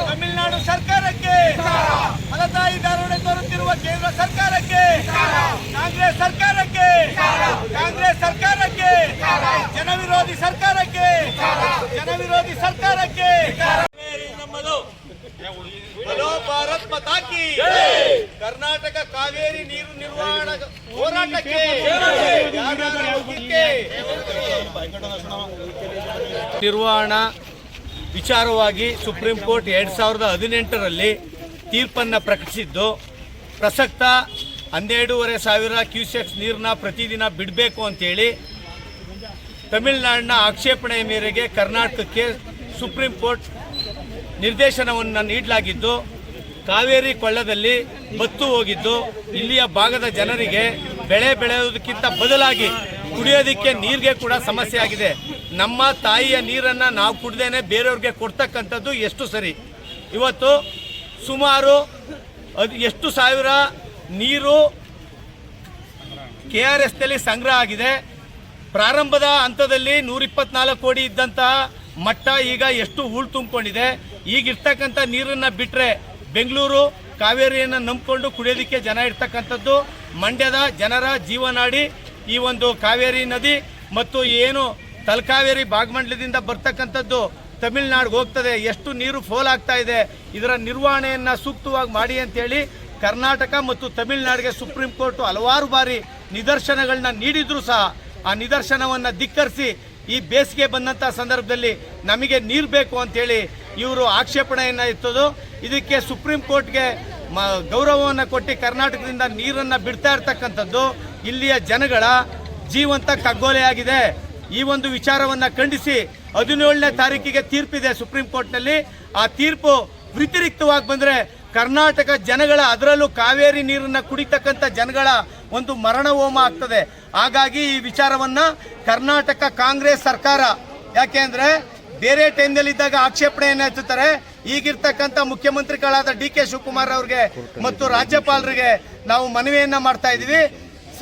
ತಮಿಳುನಾಡು ಸರ್ಕಾರಕ್ಕೆ ಫಲದಾಯಿ ಧಾರಣೆ ತೋರುತ್ತಿರುವ ಕೇಂದ್ರ ಸರ್ಕಾರಕ್ಕೆ ಕಾಂಗ್ರೆಸ್ ಸರ್ಕಾರಕ್ಕೆ ಜನವಿರೋಧಿ ಸರ್ಕಾರಕ್ಕೆ ನಮ್ಮದು ಬಲೋ ಭಾರತ್ ಮಾತಾ ಕಿ ಕರ್ನಾಟಕ ಕಾವೇರಿ ನೀರು ನಿರ್ವಹಣಾ ಹೋರಾಟಕ್ಕೆ ನಿರ್ವಹಣಾ ವಿಚಾರವಾಗಿ ಸುಪ್ರೀಂ ಕೋರ್ಟ್ 2018ರಲ್ಲಿ ತೀರ್ಪನ್ನು ಪ್ರಕಟಿಸಿದ್ದು ಪ್ರಸಕ್ತ 12,500 ಕ್ಯೂಸೆಕ್ಸ್ ನೀರನ್ನ ಪ್ರತಿದಿನ ಬಿಡಬೇಕು ಅಂತೇಳಿ ತಮಿಳುನಾಡಿನ ಆಕ್ಷೇಪಣೆಯ ಮೇರೆಗೆ ಕರ್ನಾಟಕಕ್ಕೆ ಸುಪ್ರೀಂ ಕೋರ್ಟ್ ನಿರ್ದೇಶನವನ್ನು ನೀಡಲಾಗಿದ್ದು ಕಾವೇರಿ ಕೊಳ್ಳದಲ್ಲಿ ಬತ್ತು ಹೋಗಿದ್ದು ಇಲ್ಲಿಯ ಭಾಗದ ಜನರಿಗೆ ಬೆಳೆ ಬೆಳೆಯುವುದಕ್ಕಿಂತ ಬದಲಾಗಿ ಕುಡಿಯೋದಕ್ಕೆ ನೀರಿಗೆ ಕೂಡ ಸಮಸ್ಯೆ ಆಗಿದೆ. ನಮ್ಮ ತಾಯಿಯ ನೀರನ್ನು ನಾವು ಕುಡ್ದೇನೆ ಬೇರೆಯವ್ರಿಗೆ ಕೊಡ್ತಕ್ಕಂಥದ್ದು ಎಷ್ಟು ಸರಿ? ಇವತ್ತು ಸುಮಾರು ಎಷ್ಟು ಸಾವಿರ ನೀರು KRSನಲ್ಲಿ ಸಂಗ್ರಹ ಆಗಿದೆ. ಪ್ರಾರಂಭದ ಹಂತದಲ್ಲಿ 124 ಕೋಟಿ ಇದ್ದಂತಹ ಮಟ್ಟ ಈಗ ಎಷ್ಟು ಹೂಳು ತುಂಬಿಕೊಂಡಿದೆ. ಈಗಿರ್ತಕ್ಕಂಥ ನೀರನ್ನು ಬಿಟ್ಟರೆ ಬೆಂಗಳೂರು ಕಾವೇರಿಯನ್ನು ನಂಬಿಕೊಂಡು ಕುಡಿಯೋದಕ್ಕೆ ಜನ ಇರ್ತಕ್ಕಂಥದ್ದು. ಮಂಡ್ಯದ ಜನರ ಜೀವನಾಡಿ ಈ ಒಂದು ಕಾವೇರಿ ನದಿ ಮತ್ತು ಏನು ತಲಕಾವೇರಿ ಭಾಗಮಂಡಲದಿಂದ ಬರ್ತಕ್ಕಂಥದ್ದು ತಮಿಳುನಾಡಿಗೆ ಹೋಗ್ತದೆ. ಎಷ್ಟು ನೀರು ಫೋಲ್ ಆಗ್ತಾ ಇದೆ, ಇದರ ನಿರ್ವಹಣೆಯನ್ನು ಸೂಕ್ತವಾಗಿ ಮಾಡಿ ಅಂತೇಳಿ ಕರ್ನಾಟಕ ಮತ್ತು ತಮಿಳುನಾಡಿಗೆ ಸುಪ್ರೀಂ ಕೋರ್ಟ್ ಹಲವಾರು ಬಾರಿ ನಿದರ್ಶನಗಳನ್ನ ನೀಡಿದ್ರು ಸಹ ಆ ನಿದರ್ಶನವನ್ನು ಧಿಕ್ಕರಿಸಿ ಈ ಬೇಸಿಗೆ ಬಂದಂಥ ಸಂದರ್ಭದಲ್ಲಿ ನಮಗೆ ನೀರು ಬೇಕು ಅಂತೇಳಿ ಇವರು ಆಕ್ಷೇಪಣೆಯನ್ನು ಎತ್ತೋದು. ಇದಕ್ಕೆ ಸುಪ್ರೀಂ ಕೋರ್ಟ್ಗೆ ಗೌರವವನ್ನು ಕೊಟ್ಟು ಕರ್ನಾಟಕದಿಂದ ನೀರನ್ನು ಬಿಡ್ತಾ ಇರ್ತಕ್ಕಂಥದ್ದು ಇಲ್ಲಿಯ ಜನಗಳ ಜೀವಂತ ಕಗ್ಗೊಲೆಯಾಗಿದೆ. ಈ ಒಂದು ವಿಚಾರವನ್ನು ಖಂಡಿಸಿ 17ನೇ ತಾರೀಕಿಗೆ ತೀರ್ಪಿದೆ ಸುಪ್ರೀಂ ಕೋರ್ಟ್ನಲ್ಲಿ. ಆ ತೀರ್ಪು ವ್ಯತಿರಿಕ್ತವಾಗಿ ಬಂದರೆ ಕರ್ನಾಟಕ ಜನಗಳ, ಅದರಲ್ಲೂ ಕಾವೇರಿ ನೀರನ್ನು ಕುಡಿತಕ್ಕಂಥ ಜನಗಳ ಒಂದು ಮರಣ ಹೋಮ ಆಗ್ತದೆ. ಹಾಗಾಗಿ ಈ ವಿಚಾರವನ್ನು ಕರ್ನಾಟಕ ಕಾಂಗ್ರೆಸ್ ಸರ್ಕಾರ, ಯಾಕೆಂದರೆ ಬೇರೆ ಟೈಮ್ನಲ್ಲಿದ್ದಾಗ ಆಕ್ಷೇಪಣೆಯನ್ನು ಎತ್ತುತ್ತಾರೆ, ಈಗಿರ್ತಕ್ಕಂಥ ಮುಖ್ಯಮಂತ್ರಿಗಳಾದ DK ಶಿವಕುಮಾರ್ ಅವರಿಗೆ ಮತ್ತು ರಾಜ್ಯಪಾಲರಿಗೆ ನಾವು ಮನವಿಯನ್ನು ಮಾಡ್ತಾ ಇದ್ದೀವಿ.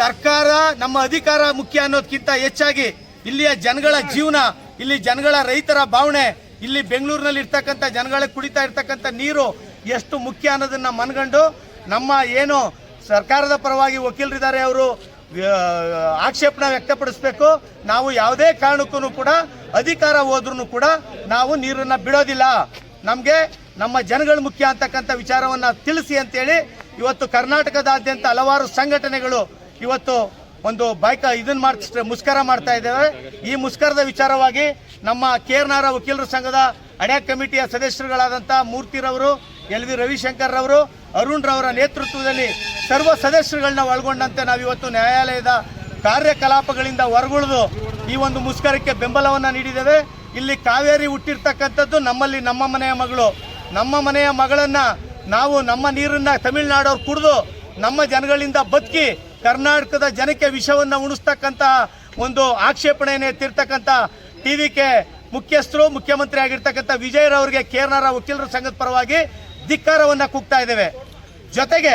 ಸರ್ಕಾರ ನಮ್ಮ ಅಧಿಕಾರ ಮುಖ್ಯ ಅನ್ನೋದಕ್ಕಿಂತ ಹೆಚ್ಚಾಗಿ ಇಲ್ಲಿಯ ಜನಗಳ ಜೀವನ, ಇಲ್ಲಿ ಜನಗಳ ರೈತರ ಭಾವನೆ, ಇಲ್ಲಿ ಬೆಂಗಳೂರಿನಲ್ಲಿ ಇರ್ತಕ್ಕಂಥ ಜನಗಳಿಗೆ ಕುಡಿತಾ ಇರ್ತಕ್ಕಂಥ ನೀರು ಎಷ್ಟು ಮುಖ್ಯ ಅನ್ನೋದನ್ನು ಮನಗಂಡು ನಮ್ಮ ಏನು ಸರ್ಕಾರದ ಪರವಾಗಿ ವಕೀಲರಿದ್ದಾರೆ ಅವರು ಆಕ್ಷೇಪಣೆ ವ್ಯಕ್ತಪಡಿಸಬೇಕು. ನಾವು ಯಾವುದೇ ಕಾರಣಕ್ಕೂ ಕೂಡ ಅಧಿಕಾರ ಹೋದ್ರೂ ಕೂಡ ನಾವು ನೀರನ್ನು ಬಿಡೋದಿಲ್ಲ, ನಮಗೆ ನಮ್ಮ ಜನಗಳು ಮುಖ್ಯ ಅಂತಕ್ಕಂಥ ವಿಚಾರವನ್ನು ತಿಳಿಸಿ ಅಂತೇಳಿ ಇವತ್ತು ಕರ್ನಾಟಕದಾದ್ಯಂತ ಹಲವಾರು ಸಂಘಟನೆಗಳು ಇವತ್ತು ಒಂದು ಮುಷ್ಕರ ಮಾಡ್ತಾ ಇದ್ದೇವೆ. ಈ ಮುಷ್ಕರದ ವಿಚಾರವಾಗಿ ನಮ್ಮ KR ವಕೀಲರ ಸಂಘದ ಹಳೆ ಕಮಿಟಿಯ ಸದಸ್ಯರುಗಳಾದಂಥ ಮೂರ್ತಿರವರು, LV ರವಿಶಂಕರ್ ರವರು, ಅರುಣ್ ರವರ ನೇತೃತ್ವದಲ್ಲಿ ಸರ್ವ ಸದಸ್ಯರುಗಳನ್ನ ಒಳಗೊಂಡಂತೆ ನಾವಿವತ್ತು ನ್ಯಾಯಾಲಯದ ಕಾರ್ಯಕಲಾಪಗಳಿಂದ ಹೊರಗುಳಿದು ಈ ಒಂದು ಮುಷ್ಕರಕ್ಕೆ ಬೆಂಬಲವನ್ನು ನೀಡಿದ್ದೇವೆ. ಇಲ್ಲಿ ಕಾವೇರಿ ಹುಟ್ಟಿರ್ತಕ್ಕಂಥದ್ದು ನಮ್ಮಲ್ಲಿ ನಮ್ಮ ಮನೆಯ ಮಗಳು. ನಮ್ಮ ಮನೆಯ ಮಗಳನ್ನು ನಾವು ನಮ್ಮ ನೀರನ್ನು ತಮಿಳುನಾಡವ್ರು ಕುಡಿದು ನಮ್ಮ ಜನಗಳಿಂದ ಬದುಕಿ ಕರ್ನಾಟಕದ ಜನಕ್ಕೆ ವಿಷವನ್ನು ಉಣಿಸ್ತಕ್ಕಂಥ ಒಂದು ಆಕ್ಷೇಪಣೆಯನ್ನು ಎತ್ತಿರ್ತಕ್ಕಂಥ TVK ಮುಖ್ಯಸ್ಥರು, ಮುಖ್ಯಮಂತ್ರಿ ಆಗಿರ್ತಕ್ಕಂಥ ವಿಜಯರವರಿಗೆ KR ವಕೀಲರ ಸಂಘದ ಪರವಾಗಿ ಧಿಕ್ಕಾರವನ್ನು ಕೂಗ್ತಾ ಇದ್ದೇವೆ. ಜೊತೆಗೆ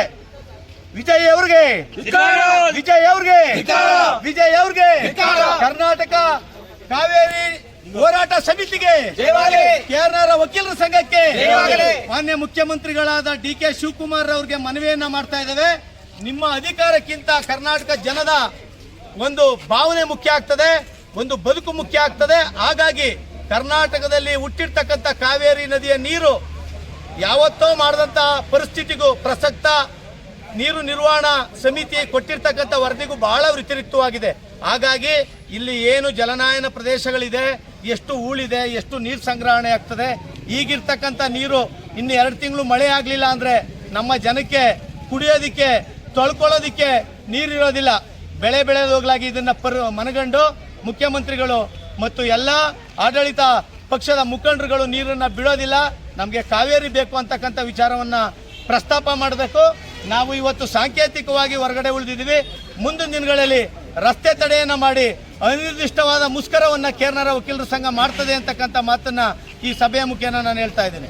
ವಿಜಯ್ ಅವ್ರಿಗೆ ಕರ್ನಾಟಕ ಕಾವೇರಿ ಹೋರಾಟ ಸಮಿತಿಗೆ, KR ವಕೀಲರ ಸಂಘಕ್ಕೆ, ಮಾನ್ಯ ಮುಖ್ಯಮಂತ್ರಿಗಳಾದ DK ಶಿವಕುಮಾರ್ ಅವರಿಗೆ ಮನವಿಯನ್ನ ಮಾಡ್ತಾ ಇದ್ದೇವೆ. ನಿಮ್ಮ ಅಧಿಕಾರಕ್ಕಿಂತ ಕರ್ನಾಟಕ ಜನದ ಒಂದು ಭಾವನೆ ಮುಖ್ಯ ಆಗ್ತದೆ, ಒಂದು ಬದುಕು ಮುಖ್ಯ ಆಗ್ತದೆ. ಹಾಗಾಗಿ ಕರ್ನಾಟಕದಲ್ಲಿ ಹುಟ್ಟಿರ್ತಕ್ಕಂಥ ಕಾವೇರಿ ನದಿಯ ನೀರು ಯಾವತ್ತೋ ಮಾಡಿದಂಥ ಪರಿಸ್ಥಿತಿಗೂ ಪ್ರಸಕ್ತ ನೀರು ನಿರ್ವಹಣಾ ಸಮಿತಿ ಕೊಟ್ಟಿರ್ತಕ್ಕಂಥ ವರದಿಗೂ ಬಹಳ ವ್ಯತಿರಿಕ್ತವಾಗಿದೆ. ಹಾಗಾಗಿ ಇಲ್ಲಿ ಏನು ಜಲನಾಯನ ಪ್ರದೇಶಗಳಿದೆ, ಎಷ್ಟು ಹೂಳಿದೆ, ಎಷ್ಟು ನೀರು ಸಂಗ್ರಹಣೆ ಆಗ್ತದೆ. ಈಗಿರ್ತಕ್ಕಂಥ ನೀರು ಇನ್ನು 2 ತಿಂಗಳು ಮಳೆ ಆಗಲಿಲ್ಲ ಅಂದರೆ ನಮ್ಮ ಜನಕ್ಕೆ ಕುಡಿಯೋದಕ್ಕೆ ತೊಳ್ಕೊಳ್ಳೋದಕ್ಕೆ ನೀರಿರೋದಿಲ್ಲ. ಬೆಳೆ ಬೆಳೆದೋಗ್ಲಾಗಿ ಇದನ್ನು ಮನಗಂಡು ಮುಖ್ಯಮಂತ್ರಿಗಳು ಮತ್ತು ಎಲ್ಲ ಆಡಳಿತ ಪಕ್ಷದ ಮುಖಂಡರುಗಳು ನೀರನ್ನು ಬಿಡೋದಿಲ್ಲ. ನಮಗೆ ಕಾವೇರಿ ಬೇಕು ಅಂತಕ್ಕಂಥ ವಿಚಾರವನ್ನು ಪ್ರಸ್ತಾಪ ಮಾಡಬೇಕು. ನಾವು ಇವತ್ತು ಸಾಂಕೇತಿಕವಾಗಿ ಹೊರಗಡೆ ಉಳಿದಿದ್ದೀವಿ. ಮುಂದಿನ ದಿನಗಳಲ್ಲಿ ರಸ್ತೆ ತಡೆಯನ್ನು ಮಾಡಿ ಅನಿರ್ದಿಷ್ಟವಾದ ಮುಷ್ಕರವನ್ನು ಕೇರ್ನರ ವಕೀಲರ ಸಂಘ ಮಾಡ್ತದೆ ಅಂತಕ್ಕಂಥ ಮಾತನ್ನು ಈ ಸಭೆಯ ಮುಖೇನ ನಾನು ಹೇಳ್ತಾ ಇದ್ದೀನಿ.